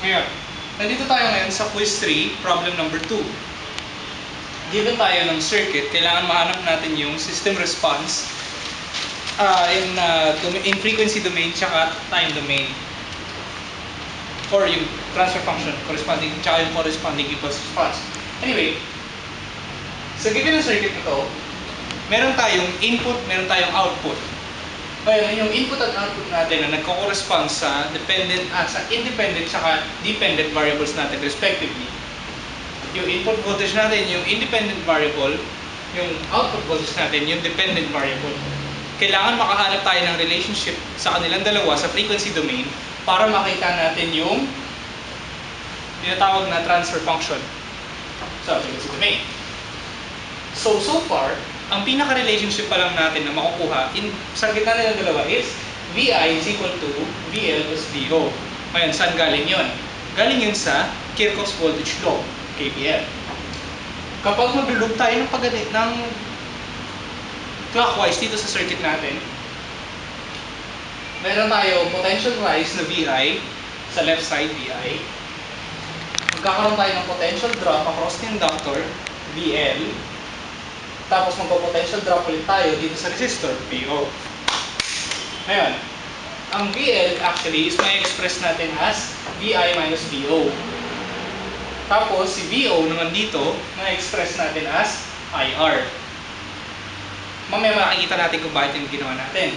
Ngayon, nandito tayo ngayon sa quiz 3, problem number 2. Given tayo ng circuit, kailangan mahanap natin yung system response in frequency domain tsaka time domain. Or yung transfer function corresponding tsaka yung corresponding impulse response. Anyway, sa given ng circuit ito, meron tayong input, meron tayong output. Ngayon, yung input at output natin na nagko-correspond sa independent tsaka dependent variables natin respectively. Yung input voltage natin, yung independent variable, yung output voltage natin, yung dependent variable. Kailangan makahanap tayo ng relationship sa kanilang dalawa sa frequency domain para makita natin yung tinatawag na transfer function sa frequency domain. So far, ang pinaka-relationship pa lang natin na makukuha sa gitna ng dalawa is VI is equal to VL plus VO. Ngayon, saan galing yun? Galing yun sa Kirchhoff's voltage law, KVL. Kapag mag-loop tayo ng clockwise dito sa circuit natin, meron tayo potential rise na VI sa left side VI. Magkakaroon tayo ng potential drop across the inductor VL. Tapos magpo-potential drop ulit tayo dito sa resistor, VO. Ngayon, ang VL actually is may express natin as VI minus VO. Tapos si VO naman dito, may express natin as IR. Mamaya makikita natin kung bakit yung ginawa natin.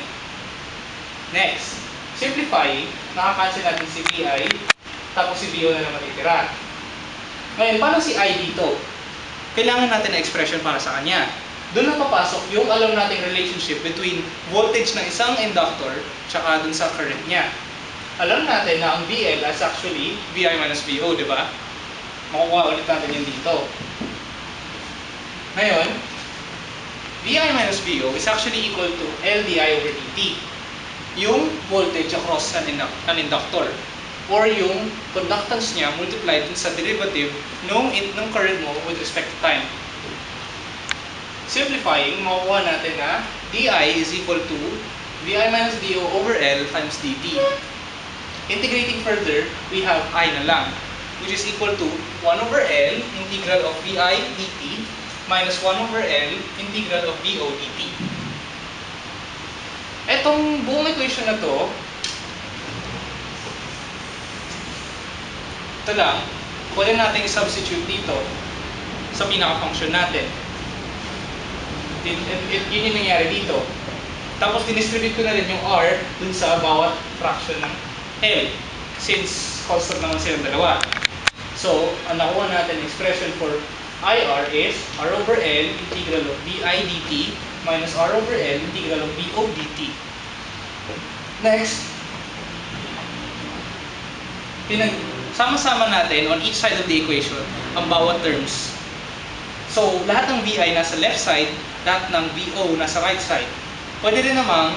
Next, simplify, nakakancel natin si VI, tapos si VO na naman itira. Ngayon, paano si I dito? Kailangan natin na expression para sa kanya. Doon na papasok yung alam nating relationship between voltage ng isang inductor tsaka dun sa current niya. Alam natin na ang VL is actually VI minus VO, di ba? Makukuha ulit natin yun dito. Ngayon, VI minus VO is actually equal to LdI over dt. Yung voltage across an inductor. Or yung conductance niya multiplied sa derivative ng current mo with respect to time. Simplifying, makukuha natin na DI is equal to VI minus VO over L times dt. Integrating further, we have I na lang, which is equal to 1 over L integral of VI dt minus 1 over L integral of VO dt. Etong buong equation na to, ito lang, pwede natin i-substitute dito sa pinaka-function natin. Yun yung nangyari dito. Tapos distribute ko na rin yung R dun sa bawat fraction ng L, since constant naman silang dalawa. So, ang nakuha natin expression for IR is R over L integral of VI dt minus R over L integral of VO dt. Next, sama-sama natin on each side of the equation ang bawat terms. So, lahat ng VI nasa left side, lahat ng VO nasa right side. Pwede rin namang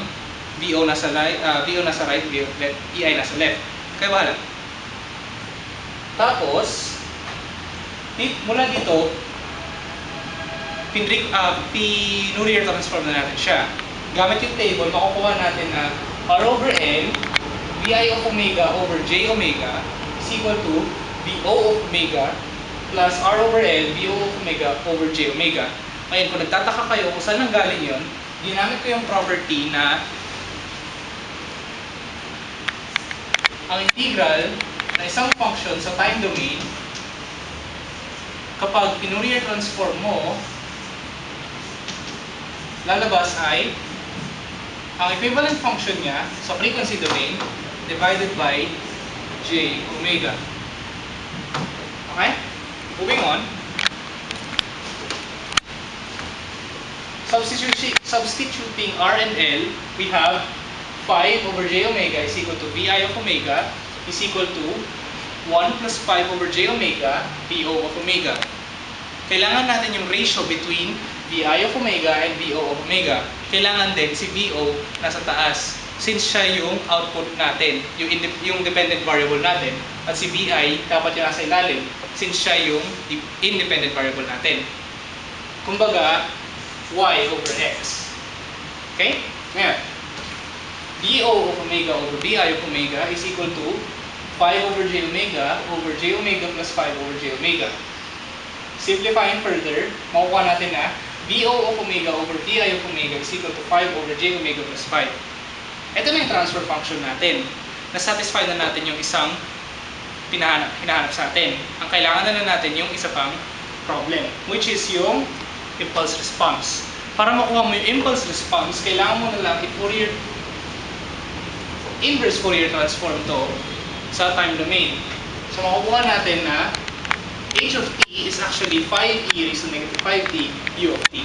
VO nasa right, VI nasa left. Kaya bahala. Tapos, mula dito, Fourier transform na natin siya. Gamit yung table, makukuha natin na R over L, VI of omega over J omega is equal to VO of omega plus R over L, VO of omega over J omega. Ngayon, kung nagtataka kayo kung saan nanggaling yun, ginamit ko yung property na ang integral na isang function sa time domain, kapag Fourier transform mo, lalabas ay ang equivalent function niya sa frequency domain divided by J omega. Okay? Moving on. Substituting R and L, we have 5 over J omega is equal to VI of omega is equal to 1 plus 5 over J omega VO of omega. Kailangan natin yung ratio between VI of omega and VO of omega. Kailangan din si VO nasa taas since siya yung output natin, yung dependent variable natin. At si VI dapat yung nasa ilalim since siya yung independent variable natin. Kumbaga, Y over X. Okay? Ngayon, VO of omega over VI of omega is equal to 5 over j omega plus 5 over j omega. Simplifying further, makukuha natin na VO of omega over VI of omega is equal to 5 over j omega plus 5. Ito na yung transfer function natin. Na-satisfy na natin yung isang hinahanap sa atin. Ang kailangan na natin yung isa pang problem, which is yung impulse response. Para makuha mo yung impulse response, kailangan mo na lang inverse Fourier transform to sa time domain. So makukuha natin na h of t is actually 5e raised to negative 5t u of t.